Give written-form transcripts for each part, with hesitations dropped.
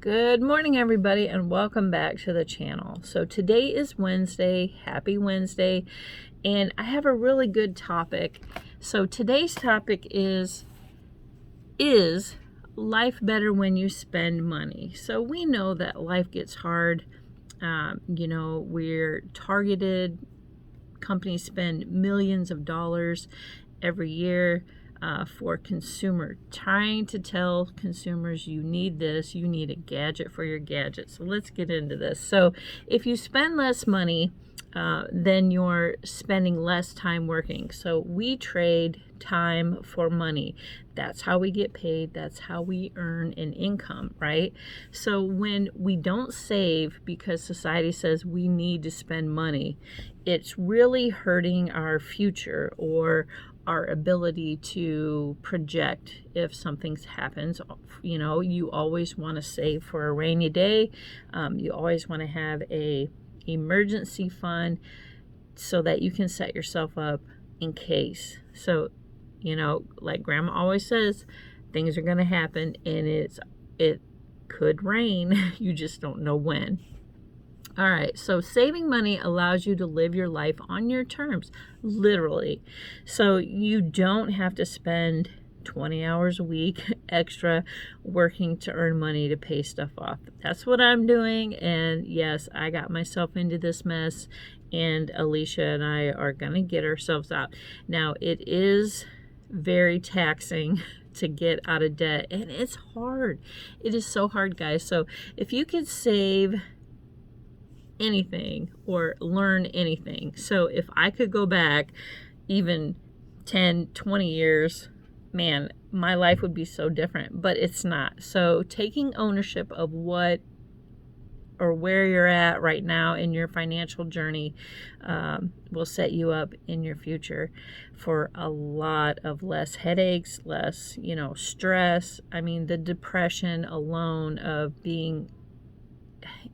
Good morning, everybody, and welcome back to the channel. So today is Wednesday. Happy Wednesday. And I have a really good topic. So today's topic is life better when you spend money? So we know that life gets hard. We're targeted. Companies spend millions of dollars every year for consumer, trying to tell consumers you need this, you need a gadget for your gadget. So let's get into this. So if you spend less money, then you're spending less time working. So we trade time for money. That's how we get paid. That's how we earn an income, right? So when we don't save because society says we need to spend money, it's really hurting our future or our ability to project if something happens. You always want to save for a rainy day. You always want to have a emergency fund so that you can set yourself up in case. So, like grandma always says, things are going to happen, and it could rain. You just don't know when. All right, so saving money allows you to live your life on your terms, literally. So you don't have to spend 20 hours a week extra working to earn money to pay stuff off. That's what I'm doing, and yes, I got myself into this mess, and Alicia and I are going to get ourselves out. Now, it is very taxing to get out of debt, and it's hard. It is so hard, guys. So if you could save anything or learn anything. So if I could go back even 10, 20 years, man, my life would be so different, but it's not. So taking ownership of what or where you're at right now in your financial journey will set you up in your future for a lot of less headaches, less, stress. I mean, the depression alone of being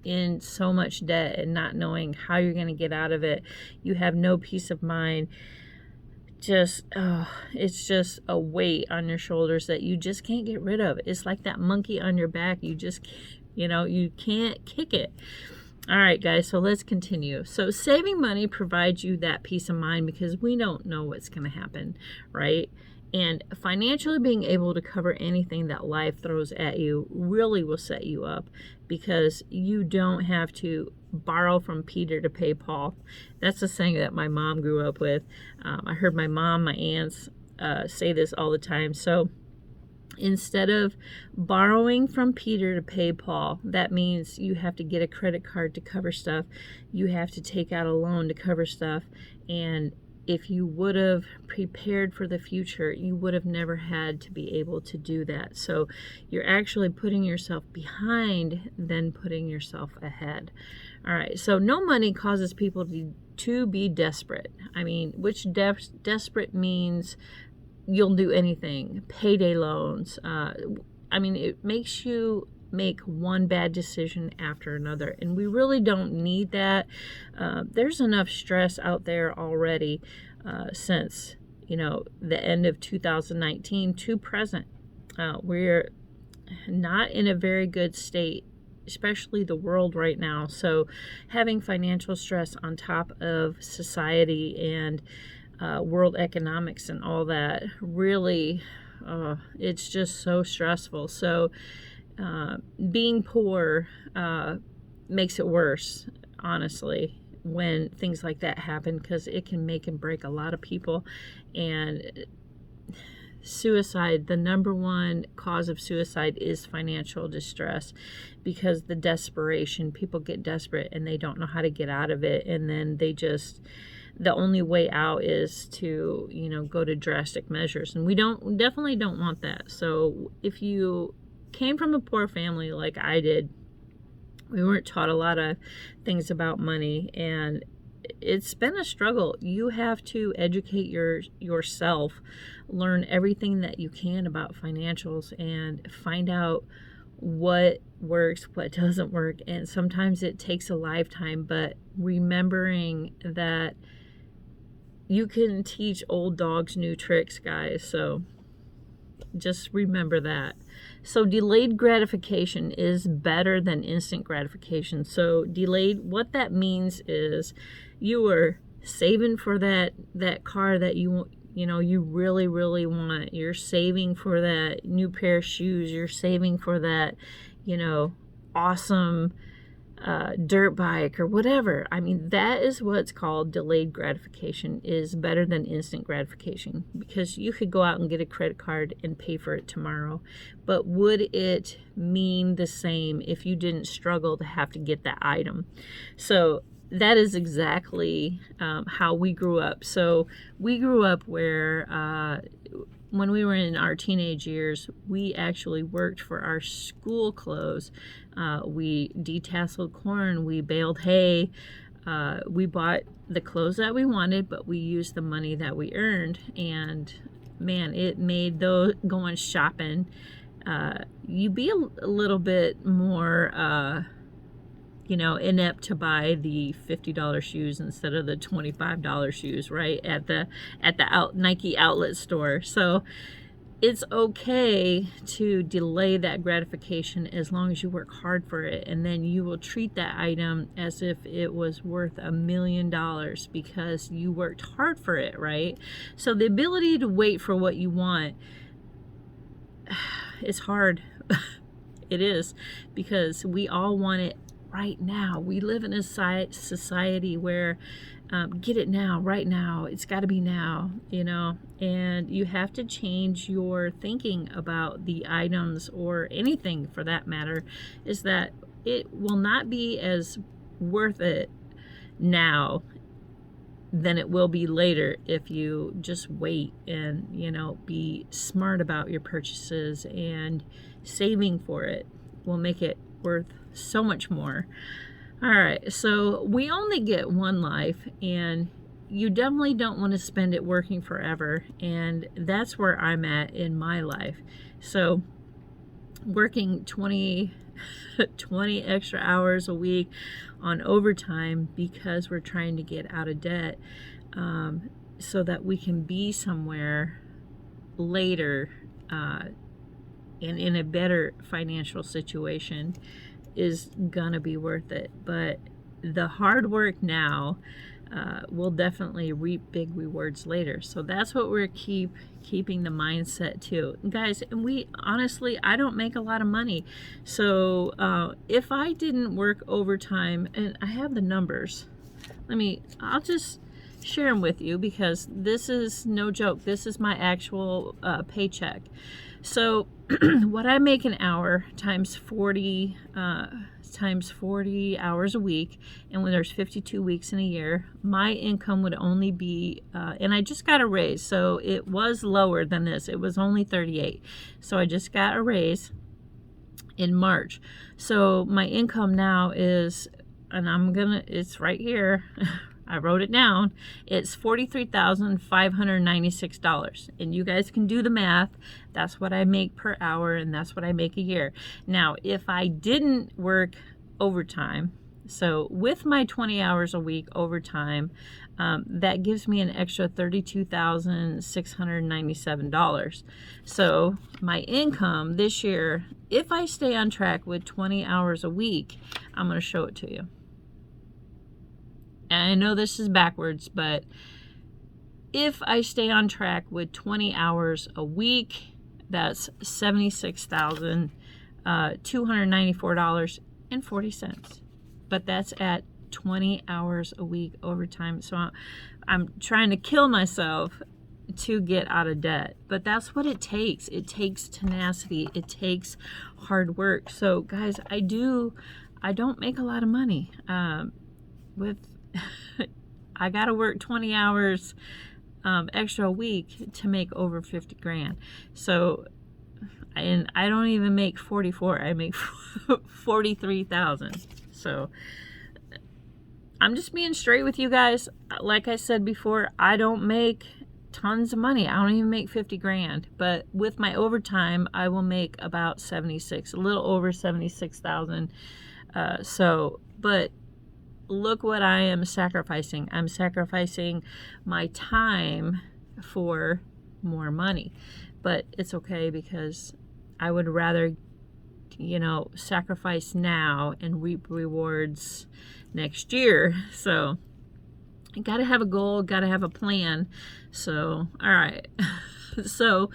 in so much debt and not knowing how you're going to get out of it. You have no peace of mind. It's just a weight on your shoulders that you just can't get rid of. It's like that monkey on your back. You just, you can't kick it. All right, guys, so let's continue. So saving money provides you that peace of mind because we don't know what's going to happen, right? And financially being able to cover anything that life throws at you really will set you up because you don't have to borrow from Peter to pay Paul. That's the saying that my mom grew up with. I heard my mom, my aunts say this all the time. So instead of borrowing from Peter to pay Paul, that means you have to get a credit card to cover stuff. You have to take out a loan to cover stuff. And if you would have prepared for the future, you would have never had to be able to do that. So you're actually putting yourself behind than putting yourself ahead. All right, so no money causes people to be desperate. I mean, which desperate means you'll do anything. Payday loans. It makes you make one bad decision after another, and we really don't need that. There's enough stress out there already since the end of 2019 to present. We're not in a very good state, especially the world right now. So having financial stress on top of society and world economics and all that, really, it's just so stressful. So being poor makes it worse, honestly, when things like that happen, because it can make and break a lot of people. And suicide, the number one cause of suicide is financial distress, because the desperation, people get desperate and they don't know how to get out of it, and then the only way out is to go to drastic measures, and we definitely don't want that. So if you came from a poor family like I did, we weren't taught a lot of things about money, and it's been a struggle. You have to educate yourself, learn everything that you can about financials, and find out what works, what doesn't work. And sometimes it takes a lifetime, but remembering that you can teach old dogs new tricks, guys. So just remember that. So delayed gratification is better than instant gratification. So delayed, what that means is you are saving for that car that you really want. You're saving for that new pair of shoes. You're saving for that, awesome dirt bike or whatever. I mean, that is what's called delayed gratification, is better than instant gratification, because you could go out and get a credit card and pay for it tomorrow. But would it mean the same if you didn't struggle to have to get that item? So that is exactly how we grew up. So we grew up where when we were in our teenage years, we actually worked for our school clothes. We detasseled corn, we baled hay, we bought the clothes that we wanted, but we used the money that we earned. And man, it made those going shopping, you be a little bit more inept to buy the $50 shoes instead of the $25 shoes, right, at the Nike outlet store. So it's okay to delay that gratification as long as you work hard for it, and then you will treat that item as if it was worth $1 million because you worked hard for it, right? So the ability to wait for what you want is hard. It is, because we all want it right now. We live in a society where get it now, right now, it's got to be now, and you have to change your thinking about the items, or anything for that matter, is that it will not be as worth it now than it will be later if you just wait and be smart about your purchases, and saving for it will make it worth so much more. All right, so we only get one life, and you definitely don't want to spend it working forever, and that's where I'm at in my life. So working 20 extra hours a week on overtime because we're trying to get out of debt, so that we can be somewhere later and in a better financial situation, is gonna be worth it. But the hard work now will definitely reap big rewards later. So that's what we're keeping the mindset to, guys. And we honestly, I don't make a lot of money, so if I didn't work overtime, and I have the numbers, I'll just share them with you, because this is no joke. This is my actual paycheck. So what I make an hour times 40 hours a week, and when there's 52 weeks in a year, my income would only be, and I just got a raise, so it was lower than this. It was only 38. So I just got a raise in March. So my income now is, and it's right here. I wrote it down. It's $43,596. And you guys can do the math. That's what I make per hour, and that's what I make a year. Now, if I didn't work overtime, so with my 20 hours a week overtime, that gives me an extra $32,697. So my income this year, if I stay on track with 20 hours a week, I'm going to show it to you. And I know this is backwards, but if I stay on track with 20 hours a week, that's $76,294.40. But that's at 20 hours a week overtime. So I'm trying to kill myself to get out of debt. But that's what it takes. It takes tenacity. It takes hard work. So guys, I don't make a lot of money. I got to work 20 hours extra a week to make over 50 grand. So, and I don't even make 44. I make 43,000. So I'm just being straight with you guys. Like I said before, I don't make tons of money. I don't even make 50 grand. But with my overtime, I will make about 76, a little over 76,000. But look what I am sacrificing. I'm sacrificing my time for more money. But it's okay, because I would rather, sacrifice now and reap rewards next year. So you got to have a goal, got to have a plan. So, all right. So,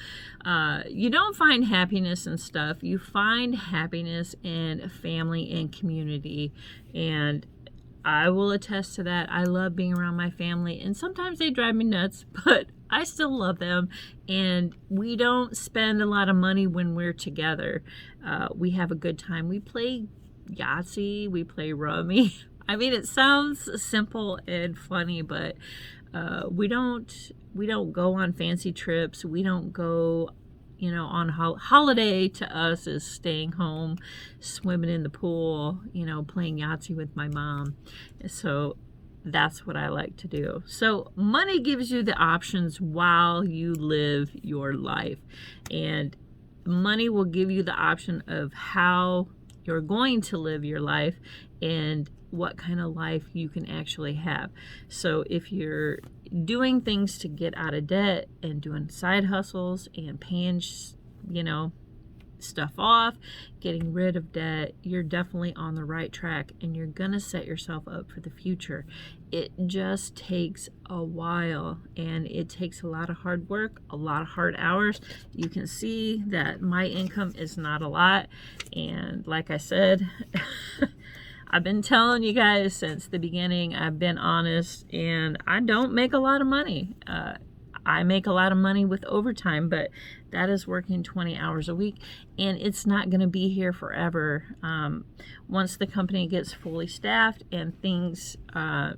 you don't find happiness in stuff. You find happiness in family and community. And I will attest to that. I love being around my family, and sometimes they drive me nuts, but I still love them. And we don't spend a lot of money when we're together. We have a good time. We play Yahtzee, we play Rummy. I mean, it sounds simple and funny, but we don't go on fancy trips. We don't go, on holiday. To us is staying home, swimming in the pool, playing Yahtzee with my mom. So that's what I like to do. So money gives you the options while you live your life, and money will give you the option of how you're going to live your life and what kind of life you can actually have. So if you're doing things to get out of debt and doing side hustles and paying, stuff off, getting rid of debt, you're definitely on the right track, and you're gonna set yourself up for the future. It just takes a while, and it takes a lot of hard work, a lot of hard hours. You can see that my income is not a lot, and like I said, I've been telling you guys since the beginning, I've been honest, and I don't make a lot of money. I make a lot of money with overtime, but that is working 20 hours a week, and it's not going to be here forever. Once the company gets fully staffed and things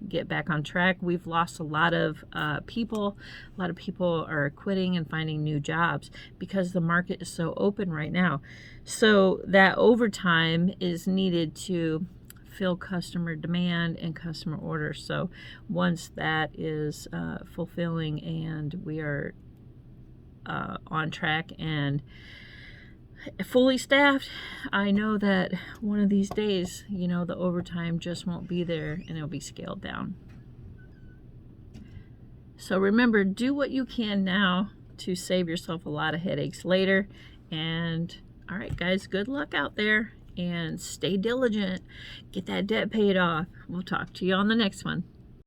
get back on track, we've lost a lot of people. A lot of people are quitting and finding new jobs because the market is so open right now. So that overtime is needed to fill customer demand and customer orders. So once that is fulfilling and we are on track and fully staffed, I know that one of these days, the overtime just won't be there and it'll be scaled down. So remember, do what you can now to save yourself a lot of headaches later. And all right, guys, good luck out there. And stay diligent. Get that debt paid off. We'll talk to you on the next one.